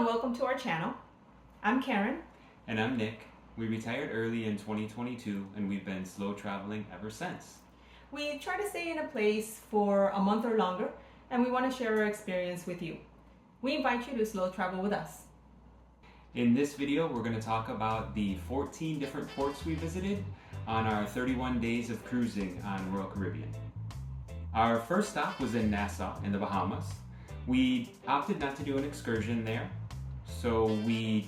and welcome to our channel. I'm Karen. And I'm Nick. We retired early in 2022 and we've been slow traveling ever since. We try to stay in a place for a month or longer, and we want to share our experience with you. We invite you to slow travel with us. In this video, we're going to talk about the 14 different ports we visited on our 31 days of cruising on Royal Caribbean. Our first stop was in Nassau in the Bahamas. We opted not to do an excursion there, so we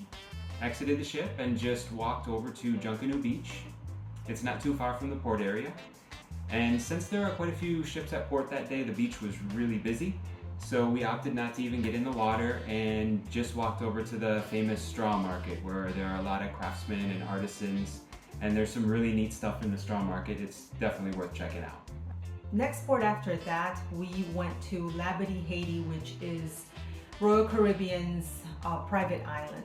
exited the ship and just walked over to Junkanoo Beach. It's not too far from the port area. And since there are quite a few ships at port that day, the beach was really busy. So we opted not to even get in the water and just walked over to the famous straw market where there are a lot of craftsmen and artisans. And there's some really neat stuff in the straw market. It's definitely worth checking out. Next port after that, we went to Labadee, Haiti, which is Royal Caribbean's private island.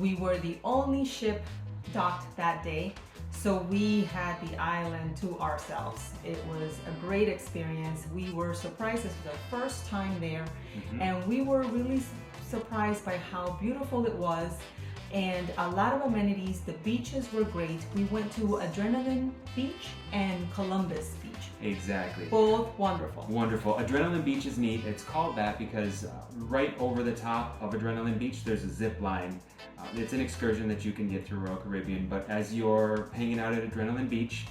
We were the only ship docked that day, so we had the island to ourselves. It was a great experience. We were surprised. This was our first time there, and we were really surprised by how beautiful it was and a lot of amenities. The beaches were great. We went to Adrenaline Beach and Columbus Beach. Exactly. Both wonderful. Wonderful. Adrenaline Beach is neat. It's called that because right over the top of Adrenaline Beach, there's a zip line. It's an excursion that you can get through Royal Caribbean, but as you're hanging out at Adrenaline Beach,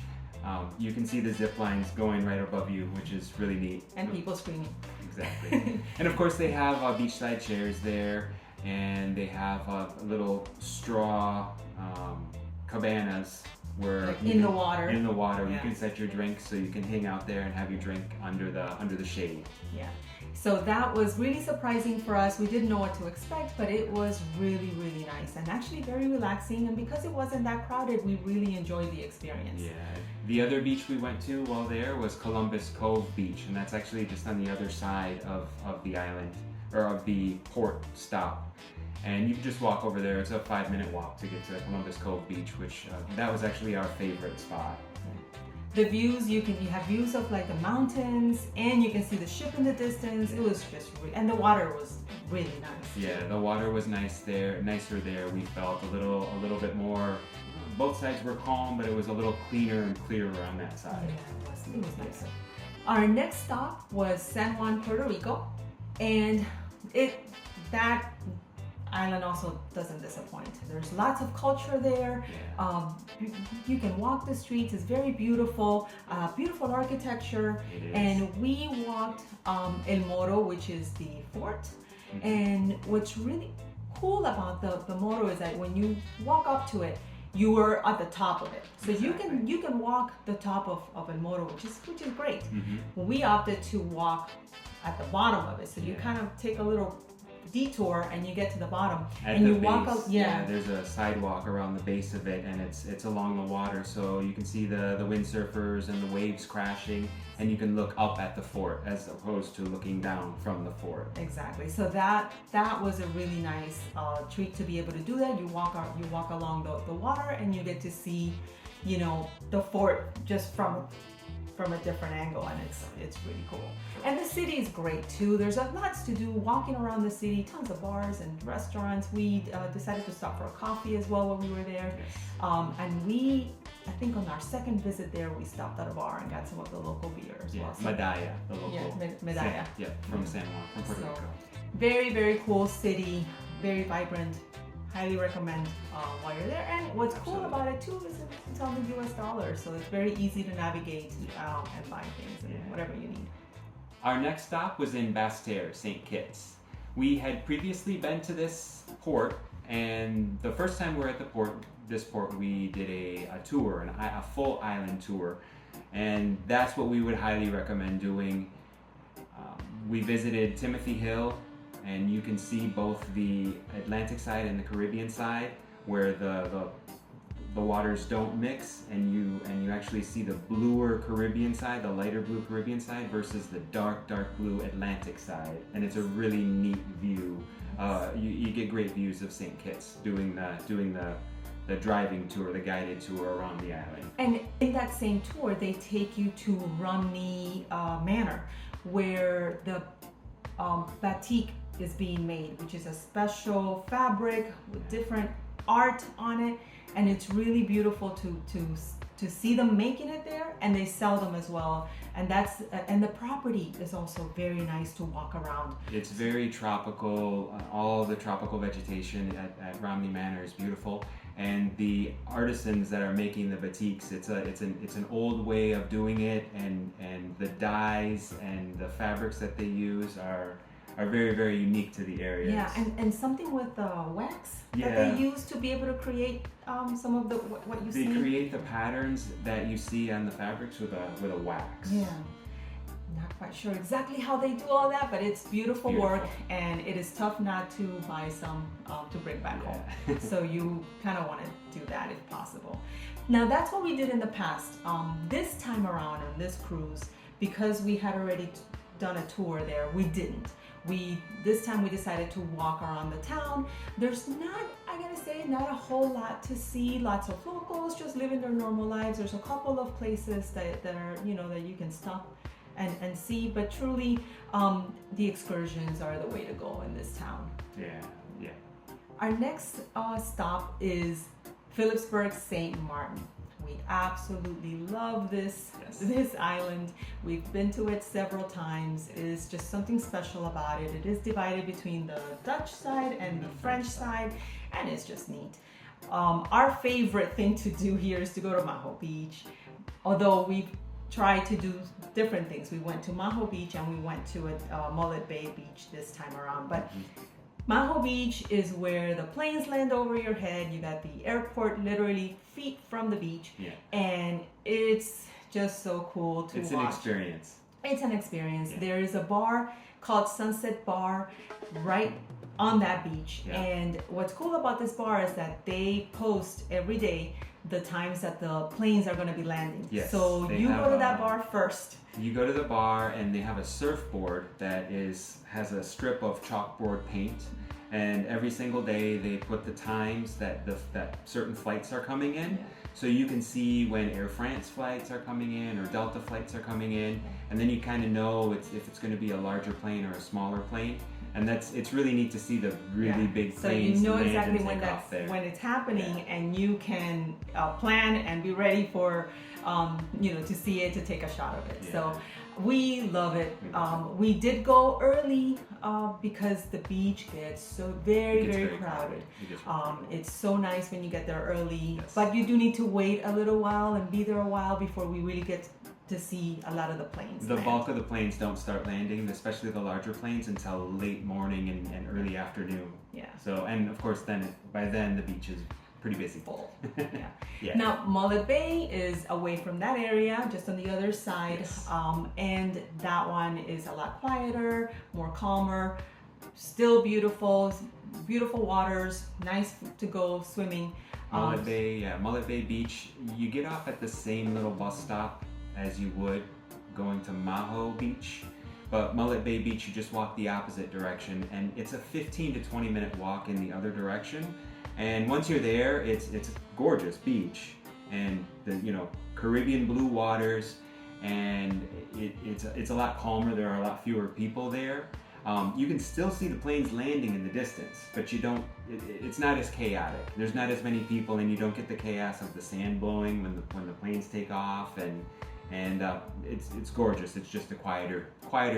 you can see the zip lines going right above you, which is really neat. And people screaming. Exactly. And of course they have beachside chairs there, and they have little straw cabanas where like in the water. In the water, yeah. You can set your drink so you can hang out there and have your drink under the shade. Yeah. So that was really surprising for us. We didn't know what to expect, but it was really, really nice and actually very relaxing. And because it wasn't that crowded, we really enjoyed the experience. Yeah. The other beach we went to while there was Columbus Cove Beach, and that's actually just on the other side of the island, or of the port stop. And you can just walk over there. It's a 5-minute walk to get to Columbus Cove Beach, which that was actually our favorite spot. The views, you have views of like the mountains, and you can see the ship in the distance. It was just and the water was really nice. Yeah, the water was nicer there. We felt a little bit more. Both sides were calm, but it was a little cleaner and clearer on that side. Yeah, it was nicer. Our next stop was San Juan, Puerto Rico, and that island also doesn't disappoint. There's lots of culture there. Yeah. You can walk the streets. It's very beautiful, beautiful architecture. It is. And we walked El Morro, which is the fort. And what's really cool about the Morro is that when you walk up to it, you are at the top of it. So exactly. you can walk the top of El Morro, which is great. We opted to walk at the bottom of it. So you kind of take a little detour and you get to the bottom and you walk up. Yeah, there's a sidewalk around the base of it, and it's along the water, so you can see the windsurfers and the waves crashing, and you can look up at the fort as opposed to looking down from the fort. Exactly. So that was a really nice treat to be able to do that. You walk along the water and you get to see, the fort just from a different angle, and it's really cool. And the city is great too. There's lots to do walking around the city, tons of bars and restaurants. We decided to stop for a coffee as well when we were there. Yes. And I think on our second visit there, we stopped at a bar and got some of the local beer as well. Medalla, the local. Yeah, Medalla. From San Juan, from Puerto Rico. Very, very cool city, very vibrant. Highly recommend while you're there. And what's cool about it too is it's on the US dollar, so it's very easy to navigate and find things and whatever you need. Our next stop was in Basseterre, St. Kitts. We had previously been to this port, and the first time we were at this port, we did a tour, a full island tour, and that's what we would highly recommend doing. We visited Timothy Hill, and you can see both the Atlantic side and the Caribbean side, where the waters don't mix, and you actually see the bluer Caribbean side, the lighter blue Caribbean side, versus the dark blue Atlantic side, and it's a really neat view. You get great views of St. Kitts doing the driving tour, the guided tour around the island. And in that same tour, they take you to Romney Manor, where the batik is being made, which is a special fabric with different art on it, and it's really beautiful to see them making it there, and they sell them as well. And the property is also very nice to walk around. It's very tropical. All the tropical vegetation at Romney Manor is beautiful, and the artisans that are making the batiks, it's an old way of doing it, and the dyes and the fabrics that they use are very, very unique to the area. Yeah, and something with wax that Yeah. they use to be able to create some of the what you see. They create the patterns that you see on the fabrics with a wax. Yeah, not quite sure exactly how they do all that, but it's beautiful work, and it is tough not to buy some to bring back home. So you kind of want to do that if possible. Now that's what we did in the past. This time around on this cruise, because we had already done a tour there, we didn't. This time we decided to walk around the town. There's not, I gotta say, not a whole lot to see. Lots of locals just living their normal lives. There's a couple of places that are, that you can stop and see, but truly the excursions are the way to go in this town. Yeah. Our next stop is Philipsburg, St. Maarten. We absolutely love this island. We've been to it several times. It is just something special about it. It is divided between the Dutch side and the French side, and it's just neat. Our favorite thing to do here is to go to Maho Beach, although we've tried to do different things. We went to Maho Beach and we went to Mullet Bay Beach this time around, but Maho Beach is where the planes land over your head. You got the airport literally feet from the beach, and it's just so cool to watch. It's an experience. It's an experience. There is a bar called Sunset Bar right on that beach, and what's cool about this bar is that they post every day the times that the planes are going to be landing. So you go to that bar first. You go to the bar and they have a surfboard that has a strip of chalkboard paint, and every single day they put the times that certain flights are coming in, so you can see when Air France flights are coming in or Delta flights are coming in, and then you kind of know if it's going to be a larger plane or a smaller plane. And it's really neat to see the really big planes. So you know land exactly and when it's happening, and you can plan and be ready for to see it, to take a shot of it. So we love it. We did go early because the beach gets so very crowded. It's so nice when you get there early, but you do need to wait a little while and be there a while before we really get to see a lot of the planes. The bulk of the planes don't start landing, especially the larger planes, until late morning and early afternoon. So, and of course by then the beach is pretty busy. Full. Now Mullet Bay is away from that area, just on the other side, and that one is a lot quieter, more calmer, still beautiful waters, nice to go swimming. Mullet Bay Beach, you get off at the same little bus stop as you would going to Maho Beach, but Mullet Bay Beach, you just walk the opposite direction, and it's a 15 to 20 minute walk in the other direction. And once you're there, it's a gorgeous beach, and the Caribbean blue waters, and it's a lot calmer. There are a lot fewer people there. You can still see the planes landing in the distance, but you don't. It's not as chaotic. There's not as many people, and you don't get the chaos of the sand blowing when the planes take off, and it's gorgeous. It's just a quieter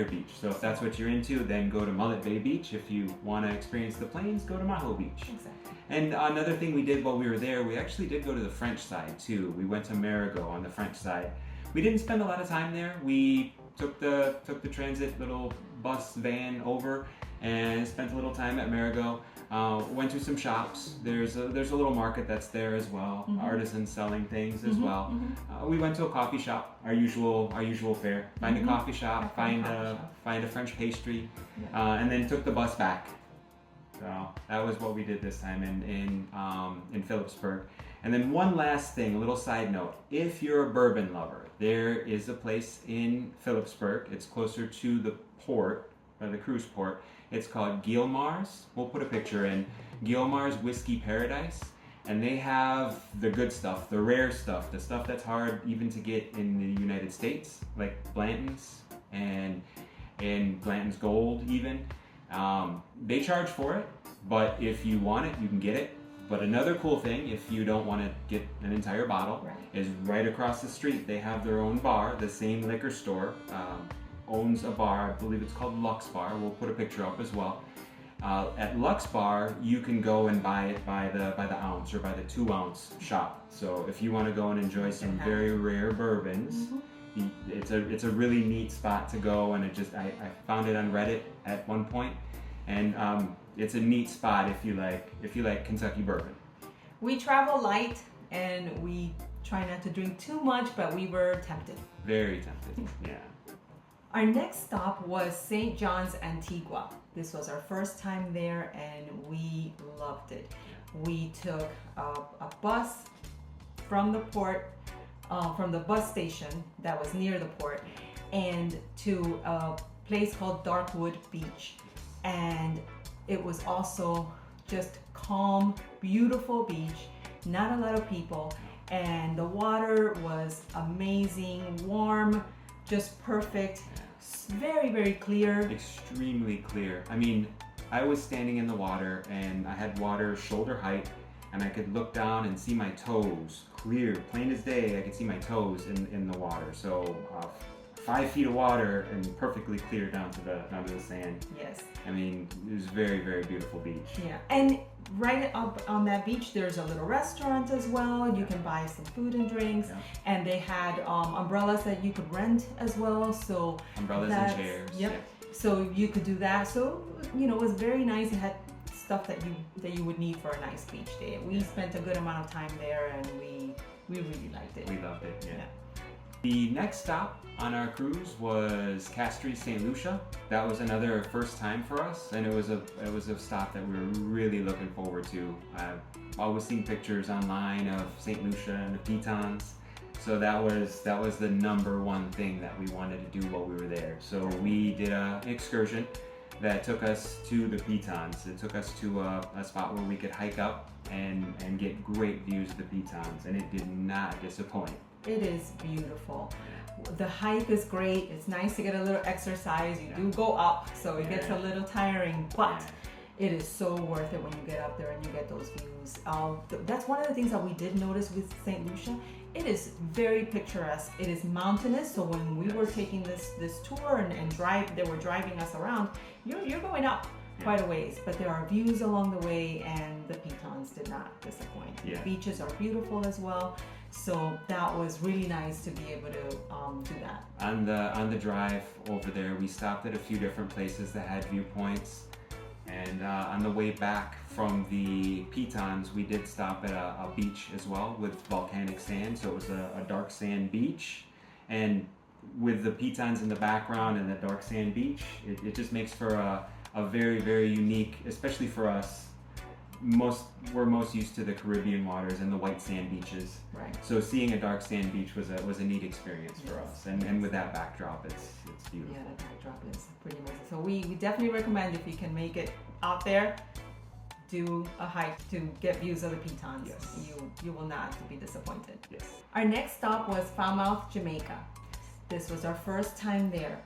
beach. So if that's what you're into, then go to Mullet Bay Beach. If you want to experience the planes, go to Maho Beach. Exactly. And another thing we did while we were there, we actually did go to the French side too. We went to Marigot on the French side. We didn't spend a lot of time there. We took the transit little bus van over and spent a little time at Marigot. Went to some shops. There's a little market that's there as well. Artisans selling things as well. We went to a coffee shop. Our usual fare. Find a coffee shop. Find a French pastry, and then took the bus back. So that was what we did this time in Philipsburg. And then one last thing, a little side note. If you're a bourbon lover, there is a place in Philipsburg. It's closer to the port, or the cruise port. It's called Guilmar's. We'll put a picture in. Guilmar's Whiskey Paradise. And they have the good stuff, the rare stuff, the stuff that's hard even to get in the United States, like Blanton's and Blanton's Gold even. They charge for it, but if you want it, you can get it. But another cool thing, if you don't want to get an entire bottle, is right across the street. They have their own bar. The same liquor store owns a bar. I believe it's called Lux Bar. We'll put a picture up as well. At Lux Bar, you can go and buy it by the ounce or by the 2-ounce shot. So if you want to go and enjoy some very rare bourbons, it's a really neat spot to go. And I found it on Reddit at one point, and it's a neat spot if you like Kentucky bourbon. We travel light and we try not to drink too much, but we were tempted. Very tempted, yeah. Our next stop was St. John's, Antigua. This was our first time there and we loved it. We took a bus from the port, from the bus station that was near the port, and to a place called Darkwood Beach. And it was also just calm, beautiful beach, not a lot of people, and the water was amazing, warm, just perfect, very, very clear. Extremely clear. I mean, I was standing in the water and I had water shoulder height, and I could look down and see my toes, clear, plain as day. I could see my toes in the water. So 5 feet of water and perfectly clear down to the sand. Yes. I mean, it was very, very beautiful beach. Yeah, and right up on that beach, there's a little restaurant as well. You can buy some food and drinks, and they had umbrellas that you could rent as well. So umbrellas and chairs. Yep. Yeah. So you could do that. So it was very nice. It had stuff that you would need for a nice beach day. We spent a good amount of time there, and we really liked it. We loved it. Yeah. The next stop on our cruise was Castries, St. Lucia. That was another first time for us, and it was a stop that we were really looking forward to. I've always seen pictures online of St. Lucia and the pitons, so that was the number one thing that we wanted to do while we were there. So we did an excursion that took us to the pitons. It took us to a spot where we could hike up and get great views of the pitons, and it did not disappoint. It is beautiful. The hike is great. It's nice to get a little exercise. You do go up, so it gets a little tiring, but it is so worth it when you get up there and you get those views. That's one of the things that we did notice with St. Lucia. It is very picturesque. It is mountainous, so when we were taking this tour and they were driving us around, you're going up quite a ways, but there are views along the way, and the pitons did not disappoint. The beaches are beautiful as well. So that was really nice to be able to do that. On the drive over there, we stopped at a few different places that had viewpoints, and on the way back from the pitons, we did stop at a beach as well with volcanic sand. So it was a dark sand beach, and with the pitons in the background and the dark sand beach, it just makes for a very, very unique, especially for us. We're most used to the Caribbean waters and the white sand beaches. Right. So seeing a dark sand beach was a neat experience for us, and with that backdrop, it's beautiful. Yeah, the backdrop is pretty amazing. So we definitely recommend, if you can make it out there, do a hike to get views of the pitons. Yes. You will not be disappointed. Yes. Our next stop was Falmouth, Jamaica. This was our first time there.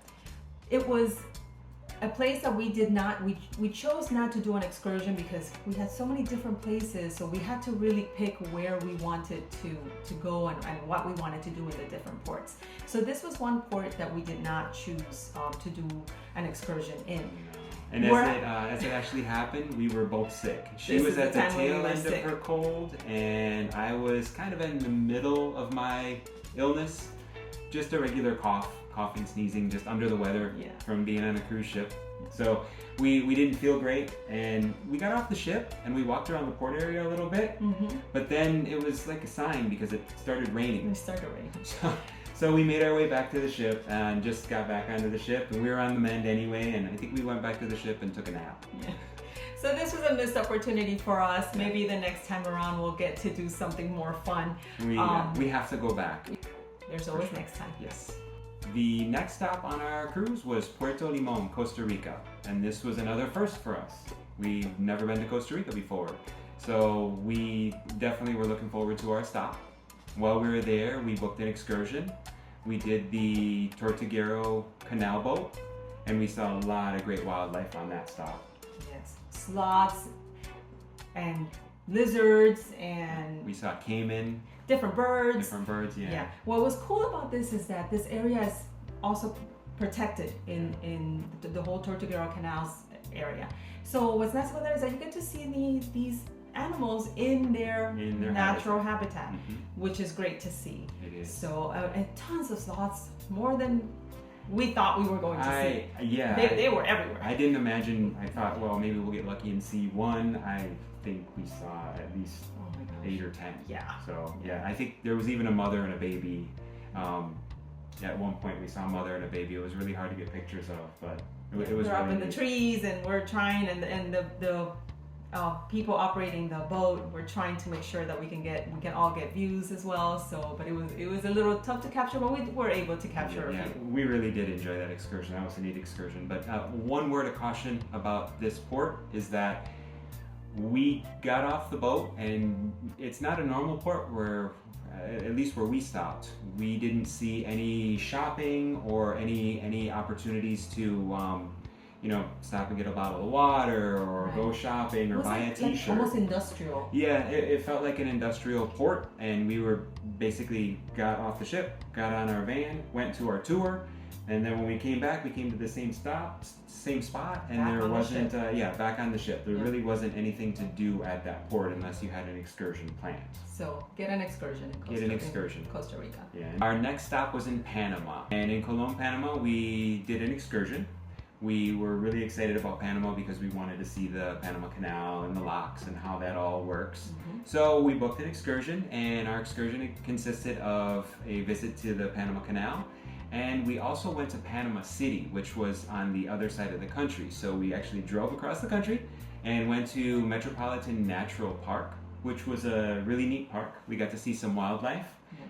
It was a place that we chose not to do an excursion because we had so many different places, so we had to really pick where we wanted to go and what we wanted to do in the different ports. So this was one port that we did not choose to do an excursion in. And as it actually happened, we were both sick. She was at the tail end of her cold, and I was kind of in the middle of my illness. Just a regular coughing, sneezing, just under the weather from being on a cruise ship. So we didn't feel great, and we got off the ship and we walked around the port area a little bit, but then it was like a sign because it started raining. So we made our way back to the ship and just got back onto the ship, and we were on the mend anyway, and I think we went back to the ship and took a nap. Yeah. So this was a missed opportunity for us. Maybe the next time around we'll get to do something more fun. We have to go back. There's always next time. Yes. The next stop on our cruise was Puerto Limon, Costa Rica, and this was another first for us. We've never been to Costa Rica before, so we definitely were looking forward to our stop. While we were there, we booked an excursion. We did the Tortuguero canal boat, and we saw a lot of great wildlife on that stop. Yes, sloths and lizards, and we saw caiman, different birds. Different birds, yeah. Yeah. What was cool about this is that this area is also protected in the whole Tortuguero Canals area. So what's nice about that is that you get to see these animals in their natural habitat, which is great to see. It is. So and tons of sloths, more than we thought we were going to see. Yeah. They were everywhere. I didn't imagine. I thought, well, maybe we'll get lucky and see one. I think we saw at least 8 or 10. Yeah. So yeah, I think there was even a mother and a baby. At one point we saw a mother and a baby. It was really hard to get pictures of, but it was. We're up in the trees, and we're trying, and the people operating the boat, we're trying to make sure that we can all get views as well. So, but it was a little tough to capture, but we were able to capture a few. We really did enjoy that excursion. That was a neat excursion. But one word of caution about this port is that we got off the boat, and it's not a normal port where, at least where we stopped, we didn't see any shopping or any opportunities to stop and get a bottle of water or go shopping or buy a t-shirt. Almost industrial. Yeah, it felt like an industrial port, and we were basically got off the ship, got on our van, went to our tour, and then when we came back, we came to the same spot, and back there wasn't, back on the ship. There Yeah. really wasn't anything to do at that port unless you had an excursion planned. So get an excursion in Costa Rica. Yeah. Our next stop was in Panama, and in Colón, Panama, we did an excursion. We were really excited about Panama because we wanted to see the Panama Canal and the locks and how that all works. So we booked an excursion, and our excursion consisted of a visit to the Panama Canal, and we also went to Panama City, which was on the other side of the country. So we actually drove across the country and went to Metropolitan Natural Park, which was a really neat park. We got to see some wildlife.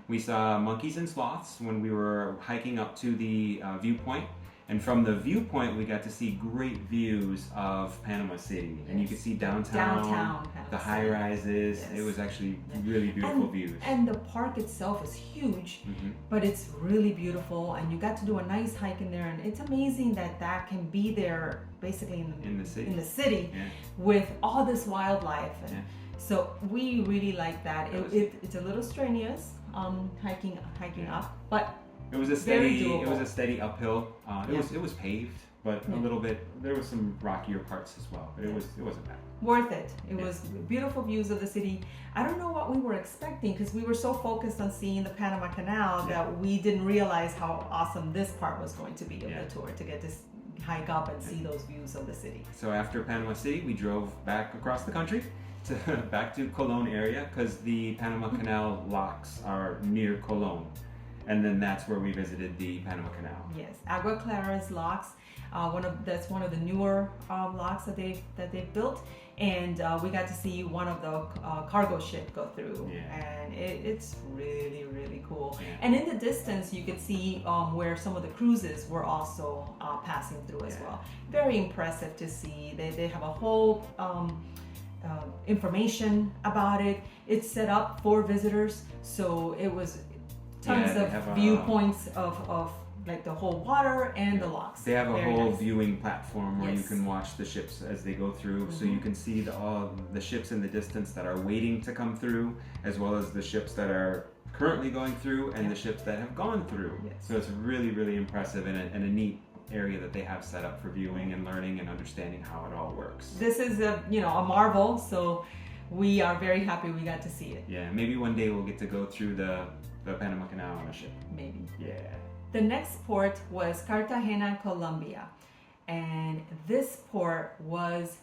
We saw monkeys and sloths when we were hiking up to the viewpoint. And from the viewpoint, we got to see great views of Panama City. And you could see downtown the high rises. Yes. It was actually really beautiful views. And the park itself is huge, but it's really beautiful. And you got to do a nice hike in there. And it's amazing that can be there basically in the city with all this wildlife. And so we really like that. It's a little strenuous hiking up, but it was a steady uphill. It was paved, but a little bit. There was some rockier parts as well, but it wasn't bad. Worth it. It was beautiful views of the city. I don't know what we were expecting because we were so focused on seeing the Panama Canal that we didn't realize how awesome this part was going to be of the tour, to get to hike up and see those views of the city. So after Panama City, we drove back across the country back to Colón area because the Panama Canal locks are near Colón. And then that's where we visited the Panama Canal. Yes, Agua Clara's locks. That's one of the newer locks that they've built, and we got to see one of the cargo ship go through, and it's really, really cool. And in the distance, you could see where some of the cruises were also passing through as well. Very impressive to see. They have a whole information about it. It's set up for visitors, so it was tons of viewpoints of like the whole water and the locks. They have a whole viewing platform where you can watch the ships as they go through, so you can see all the ships in the distance that are waiting to come through, as well as the ships that are currently going through and the ships that have gone through. So it's really, really impressive and a neat area that they have set up for viewing and learning and understanding how it all works. This is a marvel, so we are very happy we got to see it. Yeah, maybe one day we'll get to go through the Panama Canal on a ship. Maybe. Yeah. The next port was Cartagena, Colombia. And this port was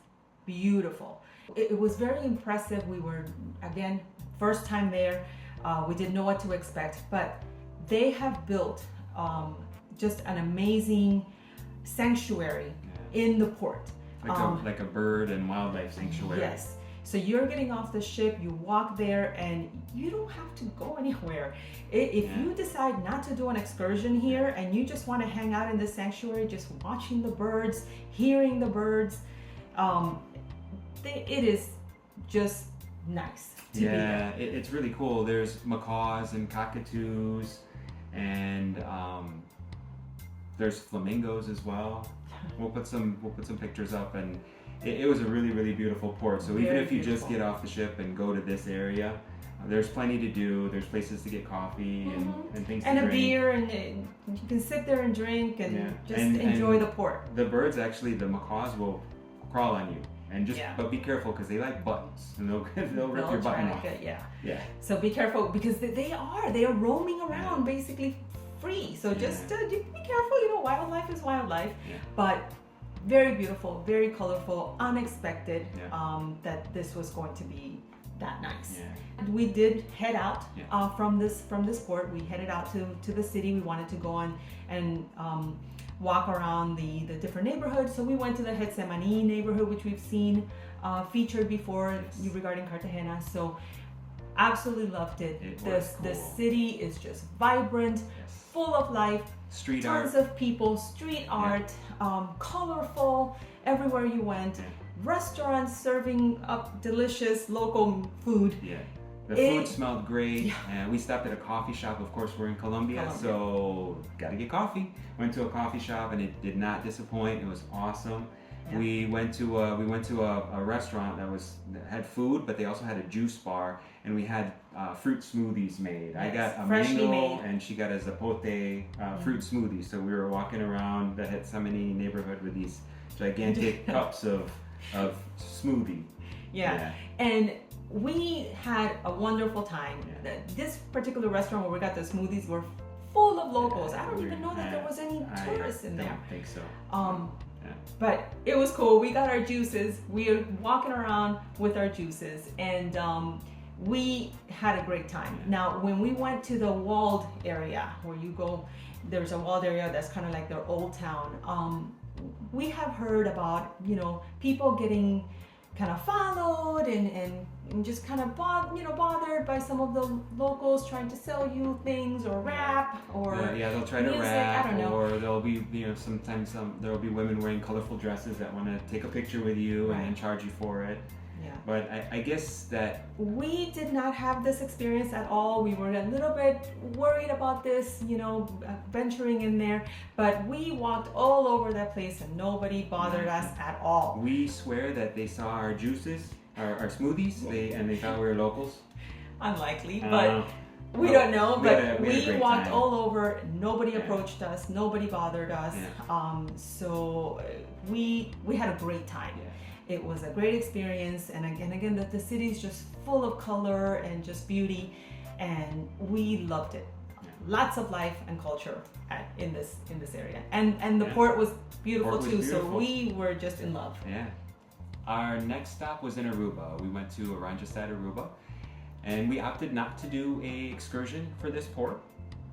beautiful. It was very impressive. We were, again, first time there. We didn't know what to expect, but they have built just an amazing sanctuary in the port. Like a bird and wildlife sanctuary. Yes. So you're getting off the ship, you walk there, and you don't have to go anywhere. If you decide not to do an excursion here and you just want to hang out in the sanctuary, just watching the birds, hearing the birds, it is just nice to be there. Yeah, it's really cool. There's macaws and cockatoos, and there's flamingos as well. we'll put some pictures up, and it was a really beautiful port. So even if you just get off the ship and go to this area, there's plenty to do. There's places to get coffee and things and to drink. And a beer, and you can sit there and drink and enjoy the port. The birds, actually, the macaws will crawl on you. And but be careful, because they like buttons, and they'll rip your button off. Yeah. So be careful, because they are roaming around basically free. So just be careful. You know, wildlife is wildlife. Yeah. But very beautiful, very colorful, unexpected that this was going to be that nice. Yeah. And we did head out from this port. We headed out to the city. We wanted to go on and walk around the different neighborhoods. So we went to the Getsemani neighborhood, which we've seen featured before regarding Cartagena. So absolutely loved it. The city is just vibrant, full of life, tons of people, street art, colorful everywhere you went. Restaurants serving up delicious local food. The food smelled great. And we stopped at a coffee shop. Of course, we're in Colombia, so gotta get coffee. Went to a coffee shop, and it did not disappoint. It was awesome. Yeah. We went to a restaurant that had food, but they also had a juice bar, and we had fruit smoothies made. I got a mango, and she got a zapote fruit smoothie. So we were walking around the Getsemani neighborhood with these gigantic cups of smoothie. And we had a wonderful time. This particular restaurant where we got the smoothies were full of locals. I don't even know that there was any tourists in there. I don't think so. But it was cool. We got our juices. We were walking around with our juices, and we had a great time. Now, when we went to the walled area where you go, there's a walled area that's kind of like their old town. We have heard about, people getting kind of followed and just kind of bothered by some of the locals trying to sell you things or rap or they'll try music, to rap, I don't know. Or there'll be sometimes there will be women wearing colorful dresses that want to take a picture with you and then charge you for it. But I guess that we did not have this experience at all. We were a little bit worried about this, venturing in there, but we walked all over that place and nobody bothered us at all. We swear that they saw our juices, our smoothies, and they thought we were locals. Unlikely, but we don't know. But we walked all over. Nobody approached us. Nobody bothered us. So we had a great time. It was a great experience, and again, the city is just full of color and just beauty, and we loved it. Lots of life and culture in this area, and the port was beautiful too. So we were just in love. Our next stop was in Aruba. We went to Oranjestad, Aruba, and we opted not to do a excursion for this port.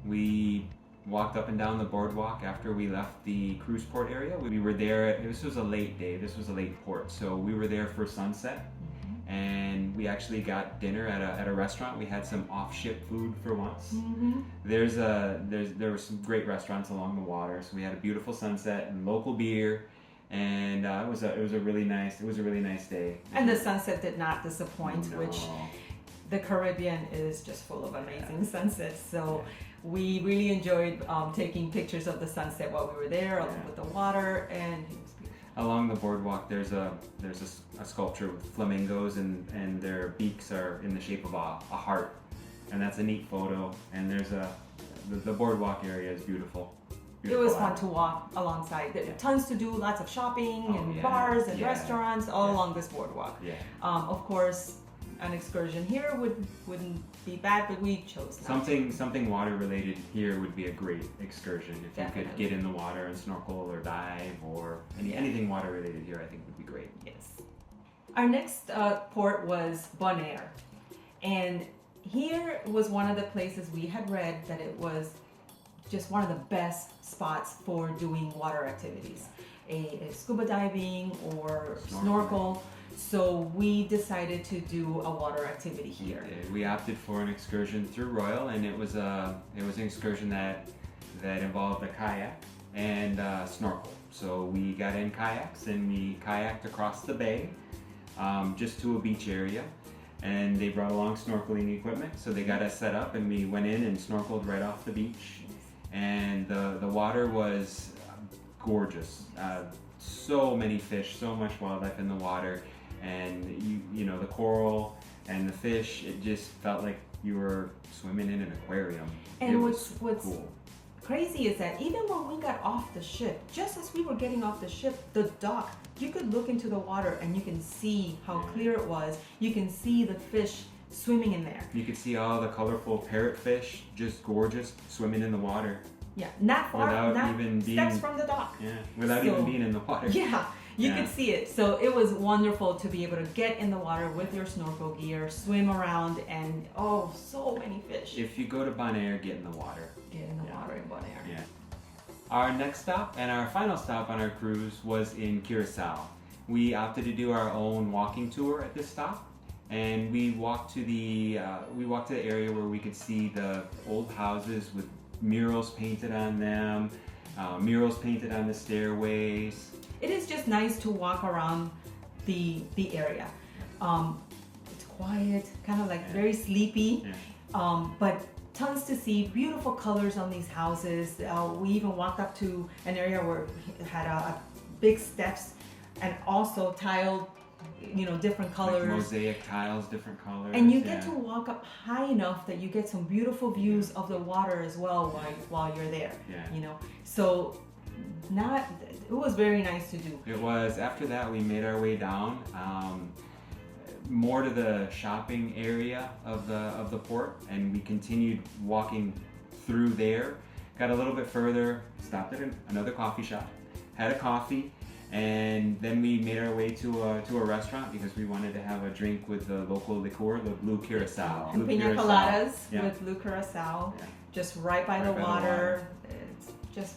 We walked up and down the boardwalk after we left the cruise port area. We were there. This was a late day. This was a late port, so we were there for sunset, and we actually got dinner at a restaurant. We had some off-ship food for once. There were some great restaurants along the water, so we had a beautiful sunset and local beer, and it was a really nice day. And the sunset did not disappoint, which the Caribbean is just full of amazing sunsets. So. We really enjoyed taking pictures of the sunset while we were there with the water, and it was beautiful. Along the boardwalk, there's a sculpture with flamingos, and their beaks are in the shape of a heart, and that's a neat photo. And there's the boardwalk area is beautiful. It was fun to walk alongside. There tons to do, lots of shopping and bars and restaurants all along this boardwalk. Of course, an excursion here wouldn't be bad, but we chose not to. Something water related here would be a great excursion. If you could get in the water and snorkel or dive or anything water related here, I think would be great. Yes. Our next port was Bonaire, and here was one of the places we had read that it was just one of the best spots for doing water activities, a scuba diving or snorkel. So we decided to do a water activity here. We opted for an excursion through Royal, and it was an excursion that involved a kayak and snorkel. So we got in kayaks and we kayaked across the bay, just to a beach area, and they brought along snorkeling equipment. So they got us set up, and we went in and snorkeled right off the beach. And the water was gorgeous. So many fish, so much wildlife in the water, and you know, the coral and the fish, it just felt like you were swimming in an aquarium. And what's cool. crazy is that even when we got off the ship, just as we were getting off the ship, the dock, you could look into the water and you can see how clear it was. You can see the fish swimming in there. You could see all the colorful parrotfish, just gorgeous, swimming in the water. Yeah, not far, without even being steps from the dock. Yeah, without even being in the water. Yeah, you could see it. So it was wonderful to be able to get in the water with your snorkel gear, swim around, and oh, so many fish. If you go to Bonaire, get in the water. Get in the water in Bonaire. Yeah. Our next stop and our final stop on our cruise was in Curacao. We opted to do our own walking tour at this stop, and we walked to the area where we could see the old houses with murals painted on them, murals painted on the stairways. It is just nice to walk around the area. It's quiet, kind of like very sleepy, but tons to see, beautiful colors on these houses. We even walked up to an area where it had big steps and also tiled, you know, different colors. Like mosaic tiles, different colors. And you get to walk up high enough that you get some beautiful views of the water as well while you're there. You know, so it was very nice to do. It was. After that, we made our way down more to the shopping area of the port, and we continued walking through there. Got a little bit further, stopped at another coffee shop, had a coffee, and then we made our way to a restaurant because we wanted to have a drink with the local liqueur, the Blue Curacao. And pina coladas with Blue Curacao, just right by the water. It's just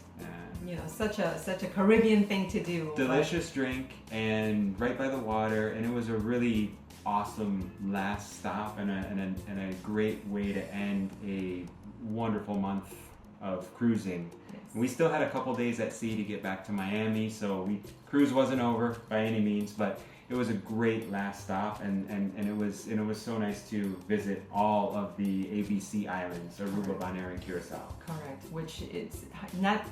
you know, such a Caribbean thing to do. Delicious drink and right by the water, and it was a really awesome last stop and a great way to end a wonderful month of cruising. We still had a couple days at sea to get back to Miami, so cruise wasn't over by any means, but it was a great last stop, and it was so nice to visit all of the ABC islands, Aruba, Bonaire, and Curacao. Correct, which it's not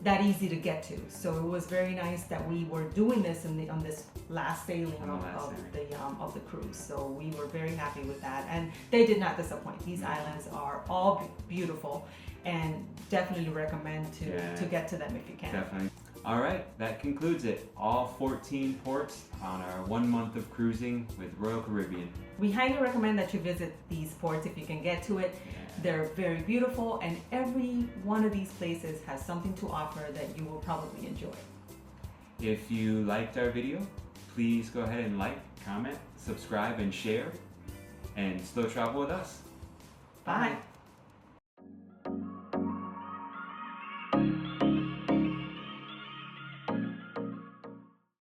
that easy to get to. So it was very nice that we were doing this on this last sailing of the cruise. So we were very happy with that, and they did not disappoint. These islands are all beautiful, and definitely recommend to get to them if you can. Definitely. All right, that concludes it. All 14 ports on our 1 month of cruising with Royal Caribbean. We highly recommend that you visit these ports if you can get to it. They're very beautiful, and every one of these places has something to offer that you will probably enjoy. If you liked our video, please go ahead and like, comment, subscribe, and share, and slow travel with us. Bye.